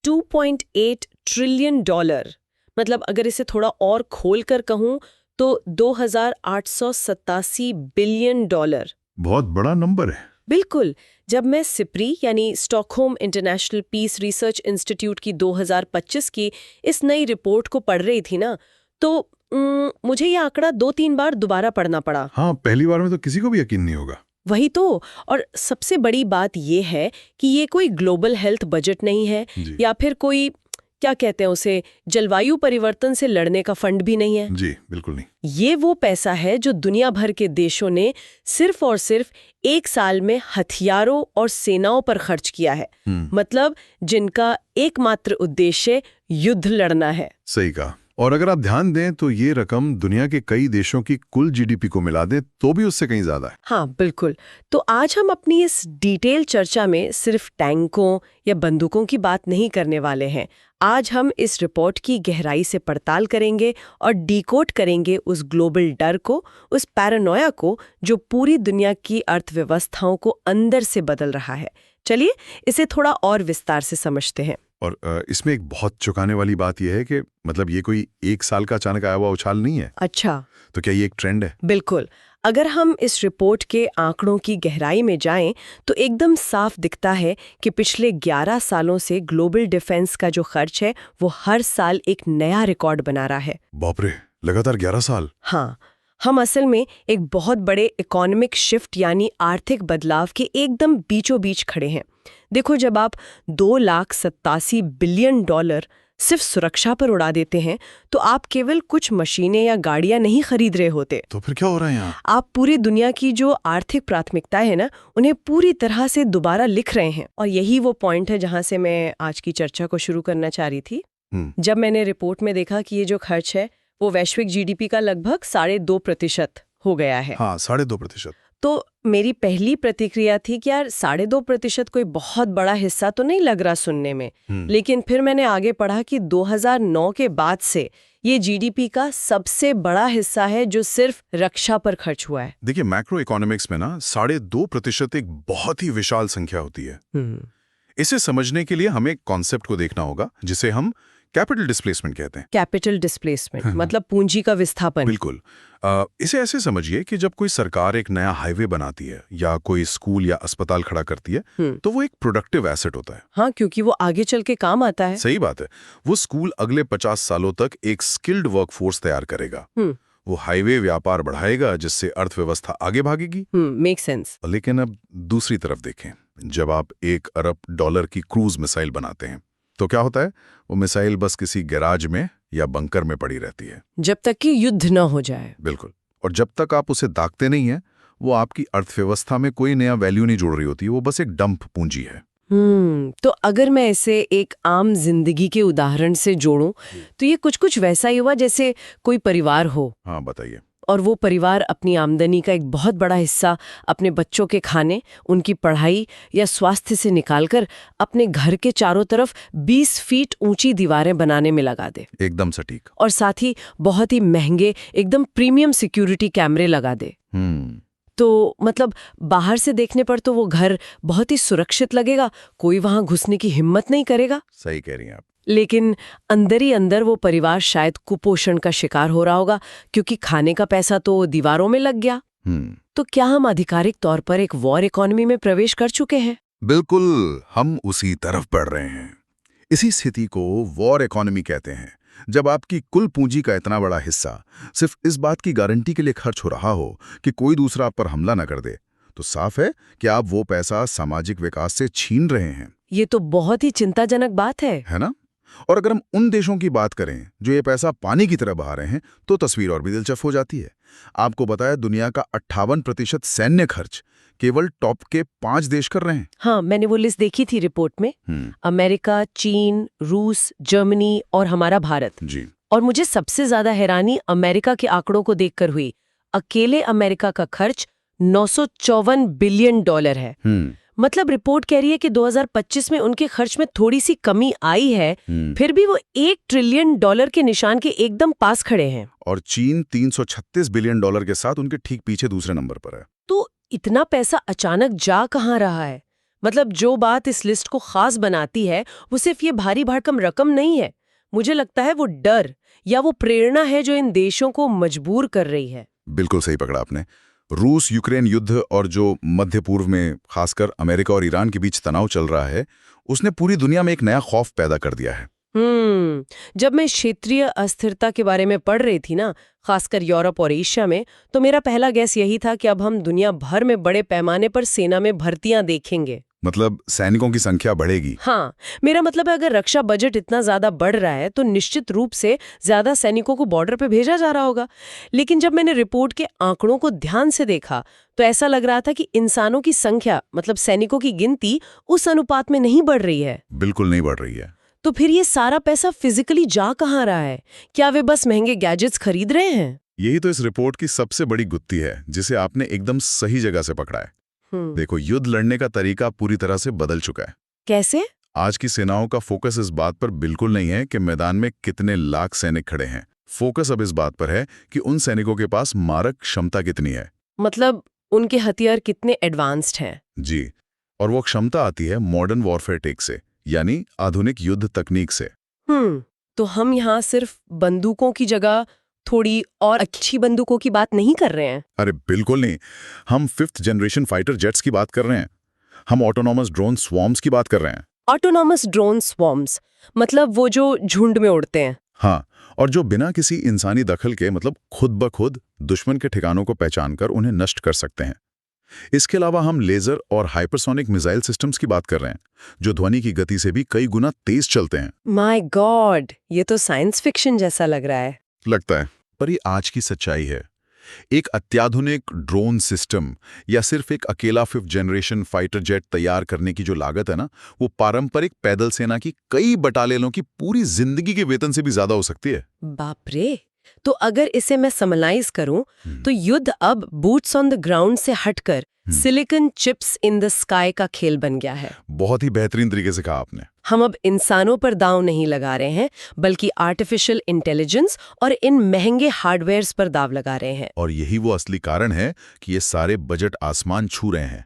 $2.8 trillion. मतलब अगर इसे थोड़ा और खोल कर कहूं तो 2,887 बिलियन डॉलर। बहुत बड़ा नंबर है। बिल्कुल। जब मैं सिप्री यानी Stockholm International Peace Research Institute की 2025 की इस नई रिपोर्ट को पढ़ रही थी ना, तो मुझे ये आंकड़ा 2-3 बार दोबारा पढ़ना पड़ा। हाँ, पहली बार में तो किसी को भी यकीन नहीं होगा। वही तो। और सबसे बड़ी बात ये है कि ये कोई ग्लोबल हेल्थ बजट नहीं है या फिर कोई, क्या कहते हैं उसे, जलवायु परिवर्तन से लड़ने का फंड भी नहीं है। जी बिल्कुल नहीं। ये वो पैसा है जो दुनिया भर के देशों ने सिर्फ और सिर्फ एक साल में हथियारों और सेनाओं पर खर्च किया है। मतलब जिनका एकमात्र उद्देश्य युद्ध लड़ना है। सही कहा। और अगर आप ध्यान दें तो ये रकम दुनिया के कई देशों की कुल जीडीपी को मिला दें तो भी उससे कहीं ज्यादा है। हाँ बिल्कुल। तो आज हम अपनी इस डिटेल चर्चा में सिर्फ टैंकों या बंदूकों की बात नहीं करने वाले हैं। आज हम इस रिपोर्ट की गहराई से पड़ताल करेंगे और डिकोड करेंगे उस ग्लोबल डर को, उस पैरानोया को जो पूरी दुनिया की अर्थव्यवस्थाओं को अंदर से बदल रहा है। चलिए इसे थोड़ा और विस्तार से समझते हैं। और इसमें एक बहुत चौंकाने वाली बात यह है कि मतलब ये कोई एक साल का अचानक आया हुआ उछाल नहीं है। अच्छा, तो क्या ये एक ट्रेंड है? बिल्कुल। अगर हम इस रिपोर्ट के आंकड़ों की गहराई में जाएं तो एकदम साफ दिखता है कि पिछले 11 सालों से ग्लोबल डिफेंस का जो खर्च है वो हर साल एक नया रिकॉर्ड बना रहा है। बाप रे, लगातार 11 साल। हाँ, हम असल में एक बहुत बड़े इकोनॉमिक शिफ्ट यानी आर्थिक बदलाव के एकदम बीचों बीच खड़े हैं। देखो, जब आप $2,87 बिलियन सिर्फ सुरक्षा पर उड़ा देते हैं तो आप केवल कुछ मशीनें या गाड़ियां नहीं खरीद रहे होते। तो फिर क्या हो रहा है यहाँ? आप पूरी दुनिया की जो आर्थिक प्राथमिकताएं हैं ना, उन्हें पूरी तरह से दोबारा लिख रहे हैं। और यही वो पॉइंट है जहां से मैं आज की चर्चा को शुरू करना चाह रही थी। जब मैंने रिपोर्ट में देखा कि ये जो खर्च है वो वैश्विक जीडीपी का लगभग 2.5% हो गया है। हाँ, 2.5%। तो मेरी पहली प्रतिक्रिया थी कि यार 2.5% कोई बहुत बड़ा हिस्सा तो नहीं लग रहा सुनने में। लेकिन फिर मैंने आगे पढ़ा कि 2009 के बाद से ये जीडीपी का सबसे बड़ा हिस्सा है जो सिर्फ रक्षा पर खर्च हुआ है। देखिए, मैक्रो इकोनॉमिक्स में ना 2.5% एक बहुत ही विशाल संख्या होती है। इसे समझने के लिए हमें एक कॉन्सेप्ट को देखना होगा जिसे हम कैपिटल डिस्प्लेसमेंट कहते हैं। कैपिटल डिस्प्लेसमेंट मतलब पूंजी का विस्थापन। बिल्कुल। इसे ऐसे समझिए कि जब कोई सरकार एक नया हाईवे बनाती है या कोई स्कूल या अस्पताल खड़ा करती है तो वो एक प्रोडक्टिव एसेट होता है। हाँ, क्योंकि वो आगे चल के काम आता है। सही बात है। वो स्कूल अगले 50 सालों तक एक स्किल्ड वर्कफोर्स तैयार करेगा। वो हाईवे व्यापार बढ़ाएगा जिससे अर्थव्यवस्था आगे भागेगी। Make sense. लेकिन अब दूसरी तरफ देखें, जब आप $1 अरब की क्रूज मिसाइल बनाते हैं तो क्या होता है? वो मिसाइल बस किसी गैराज में या बंकर में पड़ी रहती है जब तक कि युद्ध न हो जाए। बिल्कुल। और जब तक आप उसे दागते नहीं हैं, वो आपकी अर्थव्यवस्था में कोई नया वैल्यू नहीं जोड़ रही होती, वो बस एक डंप पूंजी है। तो अगर मैं इसे एक आम जिंदगी के उदाहरण से जोड़ूं तो ये कुछ वैसा ही हुआ जैसे कोई परिवार हो। हाँ, बताइए। और वो परिवार अपनी आमदनी का एक बहुत बड़ा हिस्सा अपने बच्चों के खाने, उनकी पढ़ाई या स्वास्थ्य से निकालकर अपने घर के चारों तरफ 20 फीट ऊंची दीवारें बनाने में लगा दे। एकदम सटीक। और साथ ही बहुत ही महंगे एकदम प्रीमियम सिक्योरिटी कैमरे लगा दे। तो मतलब बाहर से देखने पर तो वो घर बहुत ही सुरक्षित लगेगा, कोई वहां घुसने की हिम्मत नहीं करेगा। सही कह रही हैं आप। लेकिन अंदर ही अंदर वो परिवार शायद कुपोषण का शिकार हो रहा होगा क्योंकि खाने का पैसा तो दीवारों में लग गया। तो क्या हम आधिकारिक तौर पर एक वॉर इकोनॉमी में प्रवेश कर चुके हैं? बिल्कुल, हम उसी तरफ बढ़ रहे हैं। इसी स्थिति को वॉर इकोनॉमी कहते हैं, जब आपकी कुल पूंजी का इतना बड़ा हिस्सा सिर्फ इस बात की गारंटी के लिए खर्च हो रहा हो कि कोई दूसरा आप पर हमला न कर दे, तो साफ है कि आप वो पैसा सामाजिक विकास से छीन रहे हैं। ये तो बहुत ही चिंताजनक बात है ना? और अगर हम उन देशों की बात करें जो ये पैसा पानी की तरह बहा रहे हैं तो तस्वीर और भी दिलचस्प हो जाती है। आपको बताया, दुनिया का 58% सैन्य खर्च केवल टॉप के 5 देश कर रहे हैं। हाँ, मैंने वो लिस्ट देखी थी रिपोर्ट में। अमेरिका, चीन, रूस, जर्मनी और हमारा भारत जी। और मुझे सबसे ज्यादा हैरानी अमेरिका के आंकड़ों को देखकर हुई। अकेले अमेरिका का खर्च $954 बिलियन है। मतलब रिपोर्ट कह रही है कि 2025 में उनके खर्च में थोड़ी सी कमी आई है, फिर भी वो $1 ट्रिलियन के निशान के एकदम पास खड़े हैं। और चीन $336 बिलियन के साथ उनके ठीक पीछे दूसरे नंबर पर है। तो इतना पैसा अचानक जा कहाँ रहा है? मतलब जो बात इस लिस्ट को खास बनाती है वो सिर्फ ये भारी भरकम रकम नहीं है, मुझे लगता है वो डर या वो प्रेरणा है जो इन देशों को मजबूर कर रही है। बिल्कुल सही पकड़ा आपने। रूस यूक्रेन युद्ध और जो मध्य पूर्व में खासकर अमेरिका और ईरान के बीच तनाव चल रहा है, उसने पूरी दुनिया में एक नया खौफ पैदा कर दिया है। जब मैं क्षेत्रीय अस्थिरता के बारे में पढ़ रही थी ना, खासकर यूरोप और एशिया में, तो मेरा पहला गैस यही था कि अब हम दुनिया भर में बड़े पैमाने पर सेना में भर्तियां देखेंगे। मतलब सैनिकों की संख्या बढ़ेगी। हाँ, मेरा मतलब है अगर रक्षा बजट इतना ज्यादा बढ़ रहा है तो निश्चित रूप से ज्यादा सैनिकों को बॉर्डर पे भेजा जा रहा होगा। लेकिन जब मैंने रिपोर्ट के आंकड़ों को ध्यान से देखा तो ऐसा लग रहा था कि इंसानों की संख्या, मतलब सैनिकों की गिनती, उस अनुपात में नहीं बढ़ रही है। बिल्कुल नहीं बढ़ रही है। तो फिर ये सारा पैसा फिजिकली जा कहाँ रहा है? क्या वे बस महंगे गैजेट्स खरीद रहे हैं? यही तो इस रिपोर्ट की सबसे बड़ी गुत्थी है, जिसे आपने एकदम सही जगह से पकड़ा है। देखो, युद्ध लड़ने का तरीका पूरी तरह से बदल चुका है। कैसे? आज की सेनाओं का फोकस इस बात पर बिल्कुल नहीं है कि मैदान में कितने लाख सैनिक खड़े हैं। फोकस अब इस बात पर है कि उन सैनिकों के पास मारक क्षमता कितनी है। मतलब उनके हथियार कितने एडवांस्ड हैं? जी, और वो क्षमता आती है मॉडर्न वॉरफेयर टेक से, यानी आधुनिक युद्ध तकनीक से। तो हम यहाँ सिर्फ बंदूकों की जगह थोड़ी और अच्छी बंदूकों की बात नहीं कर रहे हैं। अरे बिल्कुल नहीं, हम 5th जनरेशन फाइटर जेट्स की बात कर रहे हैं। हम ऑटोनॉमस ड्रोन स्वॉर्म्स की बात कर रहे हैं। ऑटोनॉमस ड्रोन स्वॉर्म्स मतलब वो जो झुंड में उड़ते हैं? हाँ, और जो बिना किसी इंसानी दखल के, मतलब खुद ब खुद दुश्मन के ठिकानों को पहचानकर उन्हें नष्ट कर सकते हैं। इसके अलावा हम लेजर और हाइपरसोनिक मिसाइल सिस्टम्स की बात कर रहे हैं, जो ध्वनि की गति से भी कई गुना तेज चलते हैं। माय गॉड, ये तो साइंस फिक्शन जैसा लग रहा है। लगता है, पर ये आज की सच्चाई है। एक अत्याधुनिक ड्रोन सिस्टम या सिर्फ एक अकेला 5th जनरेशन फाइटर जेट तैयार करने की जो लागत है ना, वो पारंपरिक पैदल सेना की कई बटालियनों की पूरी जिंदगी के वेतन से भी ज्यादा हो सकती है। बाप रे! तो अगर इसे मैं समलाइज करूं तो युद्ध अब बूट्स ऑन द ग्राउंड से हटकर silicon chips in the sky का खेल बन गया है। बहुत ही बेहतरीन तरीके से कहा आपने। हम अब इंसानों पर दांव नहीं लगा रहे हैं, बल्कि आर्टिफिशियल इंटेलिजेंस और इन महंगे हार्डवेयर्स पर दाव लगा रहे हैं। और यही वो असली कारण है कि ये सारे बजट आसमान छू रहे हैं।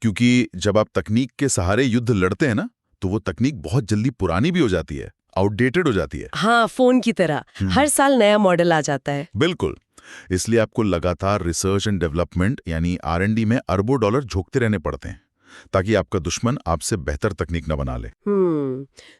क्योंकि जब आप तकनीक के सहारे युद्ध लड़ते हैं ना, तो वो तकनीक बहुत जल्दी पुरानी भी हो जाती है, आउटडेटेड हो जाती है। हाँ, फोन की तरह हर साल नया मॉडल आ जाता है। बिल्कुल। इसलिए आपको लगातार रिसर्च एंड डेवलपमेंट यानी R&D में अरबों डॉलर झोंकते रहने पड़ते हैं, ताकि आपका दुश्मन आपसे बेहतर तकनीक न बना ले।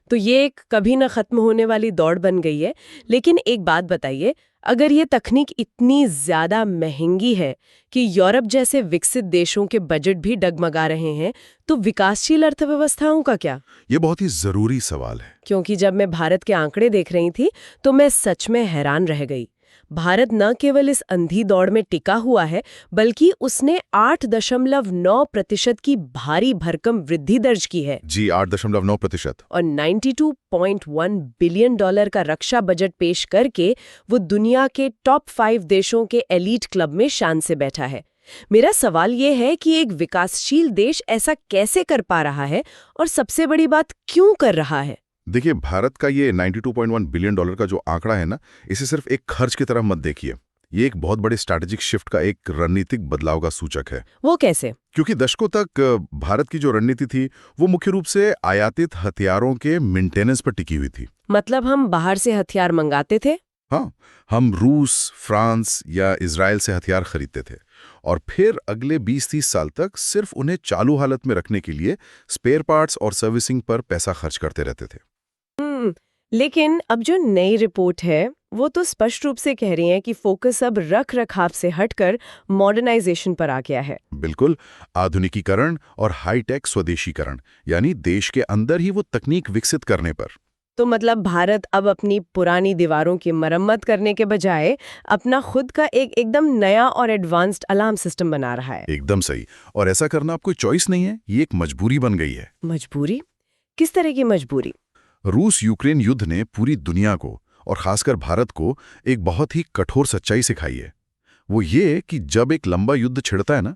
तो ये एक कभी न खत्म होने वाली दौड़ बन गई है। लेकिन एक बात बताइए, अगर ये तकनीक इतनी ज्यादा महंगी है कि यूरोप जैसे विकसित देशों के बजट भी डगमगा रहे हैं, तो विकासशील अर्थव्यवस्थाओं का क्या? ये बहुत ही जरूरी सवाल है। क्योंकि जब मैं भारत के आंकड़े देख रही थी तो मैं सच में हैरान रह गई। भारत न केवल इस अंधी दौड़ में टिका हुआ है, बल्कि उसने 8.9% की भारी भरकम वृद्धि दर्ज की है। जी, 8.9%। और $92.1 बिलियन का रक्षा बजट पेश करके वो दुनिया के टॉप 5 देशों के एलीट क्लब में शान से बैठा है। मेरा सवाल ये है कि एक विकासशील देश ऐसा कैसे कर पा रहा है, और सबसे बड़ी बात, क्यों कर रहा है? देखिए, भारत का ये $92.1 बिलियन का जो आंकड़ा है ना, इसे सिर्फ एक खर्च की तरह मत देखिए। ये एक बहुत बड़े स्ट्रैटेजिक शिफ्ट का, एक रणनीतिक बदलाव का सूचक है। वो कैसे? क्योंकि दशकों तक भारत की जो रणनीति थी, वो मुख्य रूप से आयातित हथियारों के मेंटेनेंस पर टिकी हुई थी। मतलब हम बाहर से हथियार मंगाते थे? हाँ, हम रूस, फ्रांस या इजराइल से हथियार खरीदते थे, और फिर अगले 20-30 साल तक सिर्फ उन्हें चालू हालत में रखने के लिए स्पेयर पार्ट्स और सर्विसिंग पर पैसा खर्च करते रहते थे। लेकिन अब जो नई रिपोर्ट है वो तो स्पष्ट रूप से कह रही है कि फोकस अब रख रखाव से हटकर मॉडर्नाइजेशन पर आ गया है। बिल्कुल, आधुनिकीकरण और हाईटेक स्वदेशीकरण, यानी देश के अंदर ही वो तकनीक विकसित करने पर। तो मतलब भारत अब अपनी पुरानी दीवारों की मरम्मत करने के बजाय अपना खुद का एक एकदम नया और एडवांस्ड अलार्म सिस्टम बना रहा है। एकदम सही। और ऐसा करना अब कोई चॉइस नहीं है, ये एक मजबूरी बन गई है। मजबूरी? किस तरह की मजबूरी? रूस यूक्रेन युद्ध ने पूरी दुनिया को, और खासकर भारत को, एक बहुत ही कठोर सच्चाई सिखाई है। वो ये कि जब एक लंबा युद्ध छिड़ता है ना,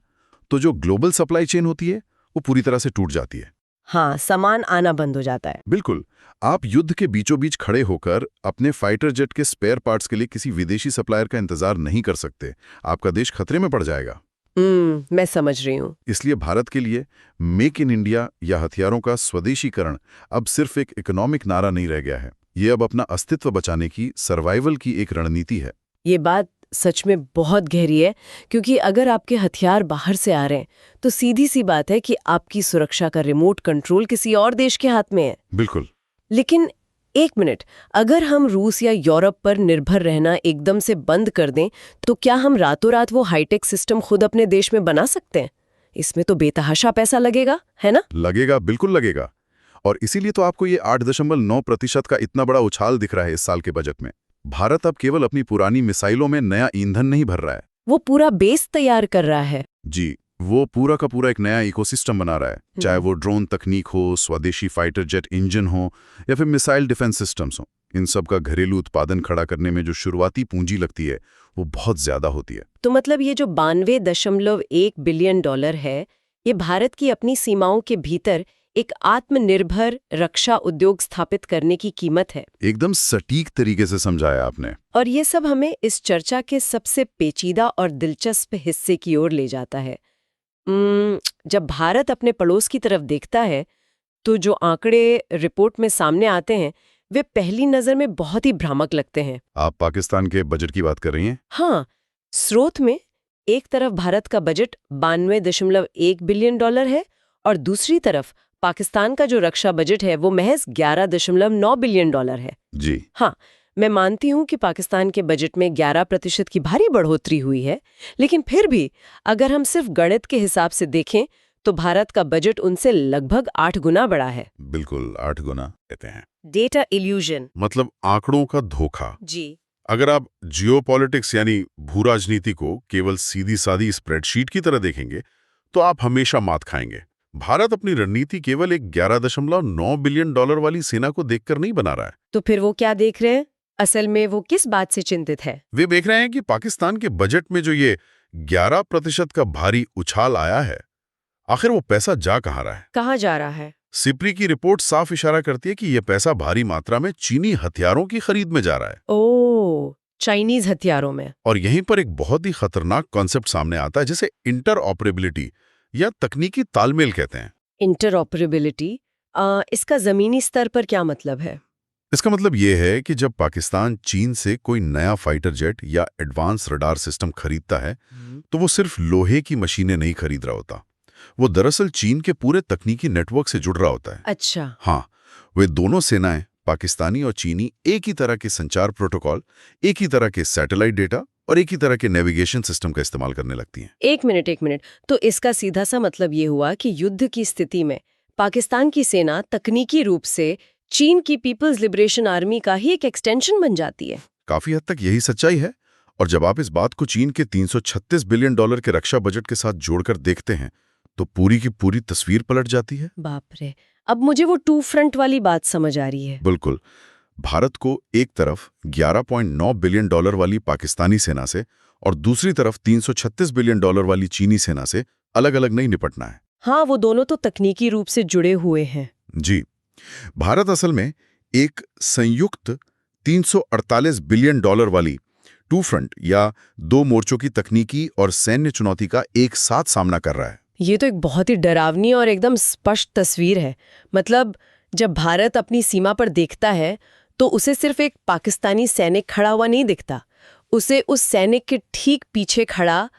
तो जो ग्लोबल सप्लाई चेन होती है, वो पूरी तरह से टूट जाती है। हाँ, सामान आना बंद हो जाता है। बिल्कुल। आप युद्ध के बीचों बीच खड़े होकर अपने फाइटर जेट के स्पेयर पार्ट्स के लिए किसी विदेशी सप्लायर का इंतजार नहीं कर सकते। आपका देश खतरे में पड़ जाएगा। मैं समझ रही हूँ। इसलिए भारत के लिए मेक इन इंडिया या हथियारों का स्वदेशीकरण अब सिर्फ एक इकोनॉमिक नारा नहीं रह गया है। ये अब अपना अस्तित्व बचाने की, सर्वाइवल की एक रणनीति है। ये बात सच में बहुत गहरी है, क्योंकि अगर आपके हथियार बाहर से आ रहे हैं तो सीधी सी बात है कि आपकी सुरक्षा का रिमोट कंट्रोल किसी और देश के हाथ में है। बिल्कुल। लेकिन एक मिनट, अगर हम रूस या यूरोप पर निर्भर रहना एकदम से बंद कर दें तो क्या हम रातों रात वो हाईटेक सिस्टम खुद अपने देश में बना सकते हैं? इसमें तो बेतहाशा पैसा लगेगा, है ना? लगेगा, बिल्कुल लगेगा। और इसीलिए तो आपको ये 8.9% का इतना बड़ा उछाल दिख रहा है इस साल के बजट में। भारत अब केवल अपनी पुरानी मिसाइलों में नया ईंधन नहीं भर रहा है, वो पूरा बेस तैयार कर रहा है। जी, वो पूरा का पूरा एक नया इकोसिस्टम बना रहा है। चाहे वो ड्रोन तकनीक हो, स्वदेशी फाइटर जेट इंजन हो या फिर मिसाइल डिफेंस सिस्टम्स हो, इन सब का घरेलू उत्पादन खड़ा करने में जो शुरुआती पूंजी लगती है वो बहुत ज्यादा होती है। तो मतलब ये जो 92.1 बिलियन डॉलर है, ये भारत की अपनी सीमाओं के भीतर एक आत्मनिर्भर रक्षा उद्योग स्थापित करने की कीमत है। एकदम सटीक तरीके से समझाया आपने। और ये सब हमें इस चर्चा के सबसे पेचीदा और दिलचस्प हिस्से की ओर ले जाता है। जब भारत अपने पड़ोस की तरफ देखता है तो जो आंकड़े रिपोर्ट में सामने आते हैं वे पहली नजर में बहुत ही भ्रामक लगते हैं। आप पाकिस्तान के बजट की बात कर रही हैं? हाँ, स्रोत में एक तरफ भारत का बजट 92.1 बिलियन डॉलर है और दूसरी तरफ पाकिस्तान का जो रक्षा बजट है वो महज 11.9 बिलियन डॉलर है। जी हाँ, मैं मानती हूँ कि पाकिस्तान के बजट में 11% की भारी बढ़ोतरी हुई है, लेकिन फिर भी अगर हम सिर्फ गणित के हिसाब से देखें तो भारत का बजट उनसे लगभग 8 गुना बड़ा है। बिल्कुल, 8 गुना कहते हैं। डेटा इल्यूजन, मतलब आंकड़ों का धोखा। जी। अगर आप जियोपॉलिटिक्स यानी भू राजनीति को केवल सीधी सादी स्प्रेडशीट की तरह देखेंगे तो आप हमेशा मात खाएंगे। भारत अपनी रणनीति केवल एक 11.9 बिलियन डॉलर वाली सेना को देखकर नहीं बना रहा है। तो फिर वो क्या देख रहे हैं? असल में वो किस बात से चिंतित है? वे देख रहे हैं कि पाकिस्तान के बजट में जो ये 11% का भारी उछाल आया है, आखिर वो पैसा जा कहाँ रहा है? कहाँ जा रहा है? सिप्री की रिपोर्ट साफ इशारा करती है कि ये पैसा भारी मात्रा में चीनी हथियारों की खरीद में जा रहा है। ओह, चाइनीज हथियारों में। और यहीं पर एक बहुत ही खतरनाक कॉन्सेप्ट सामने आता है जिसे इंटरऑपरेबिलिटी या तकनीकी तालमेल कहते हैं। इंटरऑपरेबिलिटी, इसका जमीनी स्तर पर क्या मतलब है? इसका मतलब ये है कि जब पाकिस्तान चीन से कोई नया फाइटर जेट या एडवांस रडार सिस्टम खरीदता है तो वो सिर्फ लोहे की मशीनें नहीं खरीद रहा होता, वो दरअसल चीन के पूरे तकनीकी नेटवर्क से जुड़ रहा होता है। अच्छा। हाँ, वे दोनों सेनाएं, पाकिस्तानी और चीनी, एक ही तरह के संचार प्रोटोकॉल, एक ही तरह के सैटेलाइट डेटा और एक ही तरह के नेविगेशन सिस्टम का इस्तेमाल करने लगती हैं। एक मिनट, तो इसका सीधा सा मतलब ये हुआ कि युद्ध की स्थिति में पाकिस्तान की सेना तकनीकी रूप से चीन की पीपल्स लिबरेशन आर्मी का ही एक एक्सटेंशन बन जाती है। काफी हद तक यही सच्चाई है। और जब आप इस बात को चीन के 336 बिलियन डॉलर के रक्षा बजट के साथ जोड़कर देखते हैं तो पूरी की पूरी तस्वीर पलट जाती है। बाप रे, अब मुझे वो टू फ्रंट वाली बात समझ आ रही है। बिल्कुल। भारत को एक तरफ 11.9 बिलियन डॉलर वाली पाकिस्तानी सेना से और दूसरी तरफ 336 बिलियन डॉलर वाली चीनी सेना से अलग अलग नहीं निपटना है। हाँ, वो दोनों तो तकनीकी रूप से जुड़े हुए हैं। जी, भारत असल में एक संयुक्त 348 बिलियन डॉलर वाली टू फ्रंट या दो मोर्चों की तकनीकी और सैन्य चुनौती का एक साथ सामना कर रहा है। ये तो एक बहुत ही डरावनी और एकदम स्पष्ट तस्वीर है। मतलब जब भारत अपनी सीमा पर देखता है तो उसे सिर्फ एक पाकिस्तानी सैनिक खड़ा हुआ नहीं दिखता, उसे उस सैनिक के ठीक पीछे खड़ा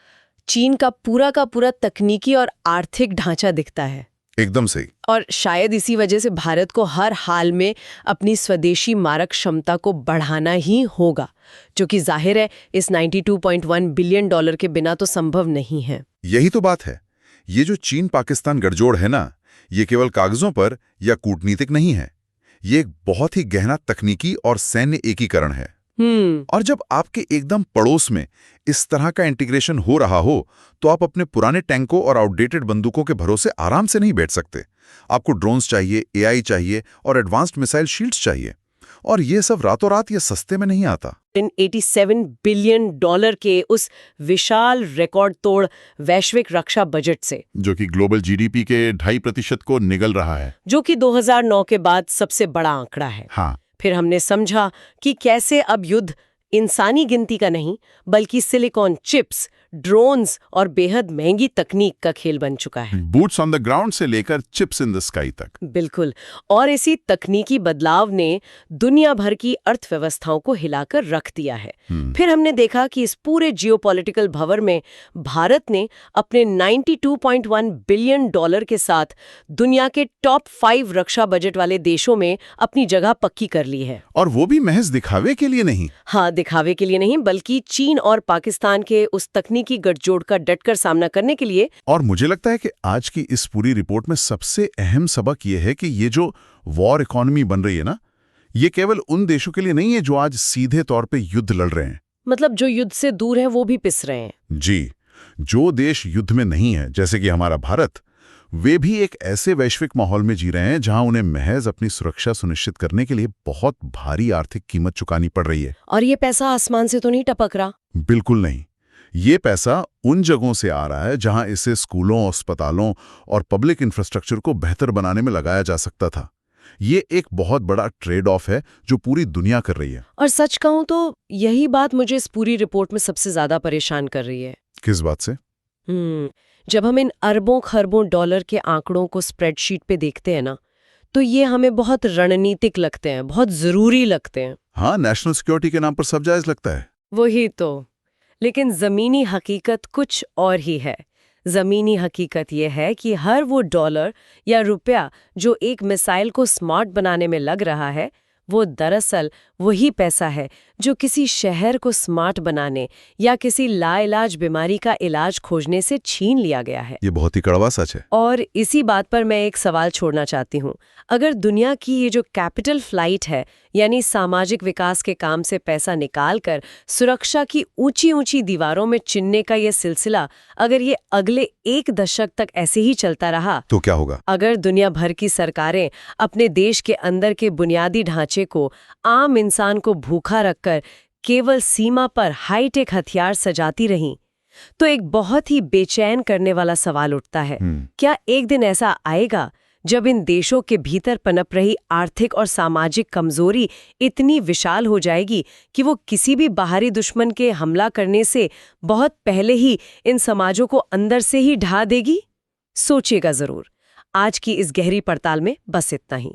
चीन का पूरा तकनीकी और आर्थिक ढांचा दिखता है। एकदम सही। और शायद इसी वजह से भारत को हर हाल में अपनी स्वदेशी मारक क्षमता को बढ़ाना ही होगा, जो कि जाहिर है इस 92.1 बिलियन डॉलर के बिना तो संभव नहीं है। यही तो बात है। ये जो चीन पाकिस्तान गठजोड़ है ना, ये केवल कागजों पर या कूटनीतिक नहीं है, ये एक बहुत ही गहरा तकनीकी और सैन्य एकीकरण है। और जब आपके एकदम पड़ोस में इस तरह का इंटीग्रेशन हो रहा हो तो आप अपने पुराने टैंकों और आउटडेटेड बंदूकों के भरोसे आराम से नहीं बैठ सकते। आपको ड्रोन्स चाहिए, एआई चाहिए और एडवांस्ड मिसाइल शील्ड्स चाहिए। और ये सब रातों रात ये सस्ते में नहीं आता। 87 बिलियन डॉलर के उस विशाल रिकॉर्ड तोड़ वैश्विक रक्षा बजट से, जो कि ग्लोबल जीडीपी के 2.5% को निगल रहा है, जो कि 2009 के बाद सबसे बड़ा आंकड़ा है। हाँ। फिर हमने समझा कि कैसे अब युद्ध इंसानी गिनती का नहीं बल्कि सिलिकॉन चिप्स, ड्रोन्स और बेहद महंगी तकनीक का खेल बन चुका है। बूट्स ऑन द ग्राउंड से लेकर चिप्स इन द स्काई तक। बिल्कुल। और इसी तकनीकी बदलाव ने दुनिया भर की अर्थव्यवस्थाओं को हिलाकर रख दिया है। फिर हमने देखा कि इस पूरे जियोपॉलिटिकल भंवर में भारत ने अपने 92.1 बिलियन डॉलर के साथ दुनिया के टॉप 5 रक्षा बजट वाले देशों में अपनी जगह पक्की कर ली है। और वो भी महज दिखावे के लिए नहीं। हाँ, दिखावे के लिए नहीं, बल्कि चीन और पाकिस्तान के उस तकनीकी गठजोड़ का डटकर सामना करने के लिए। और मुझे लगता है कि आज की इस पूरी रिपोर्ट में सबसे अहम सबक ये है कि ये जो वॉर इकोनॉमी बन रही है ना, ये केवल उन देशों के लिए नहीं है जो आज सीधे तौर पे युद्ध लड़ रहे हैं। मतलब जो युद्ध से दूर है वो भी पिस रहे हैं। जी, जो देश युद्ध में नहीं है, जैसे कि हमारा भारत, वे भी एक ऐसे वैश्विक माहौल में जी रहे हैं जहां उन्हें महज अपनी सुरक्षा सुनिश्चित करने के लिए बहुत भारी आर्थिक कीमत चुकानी पड़ रही है। और ये पैसा आसमान से तो नहीं टपक रहा? बिल्कुल नहीं। ये पैसा उन जगहों से आ रहा है जहां इसे स्कूलों, अस्पतालों और पब्लिक इंफ्रास्ट्रक्चर को बेहतर बनाने में लगाया जा सकता था। ये एक बहुत बड़ा ट्रेड ऑफ है जो पूरी दुनिया कर रही है। और सच कहूं तो यही बात मुझे इस पूरी रिपोर्ट में सबसे ज्यादा परेशान कर रही है। किस बात से? जब हम इन अरबों खरबों डॉलर के आंकड़ों को स्प्रेडशीट पे देखते हैं ना, तो ये हमें बहुत रणनीतिक लगते हैं, बहुत जरूरी लगते हैं। हाँ, नेशनल सिक्योरिटी के नाम पर सब जायज लगता है। वही तो। लेकिन जमीनी हकीकत कुछ और ही है। जमीनी हकीकत यह है कि हर वो डॉलर या रुपया जो एक मिसाइल को स्मार्ट बनाने में लग रहा है, वो दरअसल वही पैसा है जो किसी शहर को स्मार्ट बनाने या किसी लाइलाज बीमारी का इलाज खोजने से छीन लिया गया है। ये बहुत ही कड़वा सच है। और इसी बात पर मैं एक सवाल छोड़ना चाहती हूँ। अगर दुनिया की ये जो कैपिटल फ्लाइट है, यानी सामाजिक विकास के काम से पैसा निकालकर सुरक्षा की ऊंची ऊंची दीवारों में चिनने का ये सिलसिला, अगर ये अगले 1 दशक तक ऐसे ही चलता रहा, तो क्या होगा? अगर दुनिया भर की सरकारें अपने देश के अंदर के बुनियादी ढांचे को, आम इंसान को भूखा रखकर केवल सीमा पर हाईटेक हथियार सजाती रहीं, तो एक बहुत ही बेचैन करने वाला सवाल उठता है। क्या एक दिन ऐसा आएगा जब इन देशों के भीतर पनप रही आर्थिक और सामाजिक कमजोरी इतनी विशाल हो जाएगी कि वो किसी भी बाहरी दुश्मन के हमला करने से बहुत पहले ही इन समाजों को अंदर से ही ढा देगी? सोचिएगा जरूर। आज की इस गहरी पड़ताल में बस इतना ही।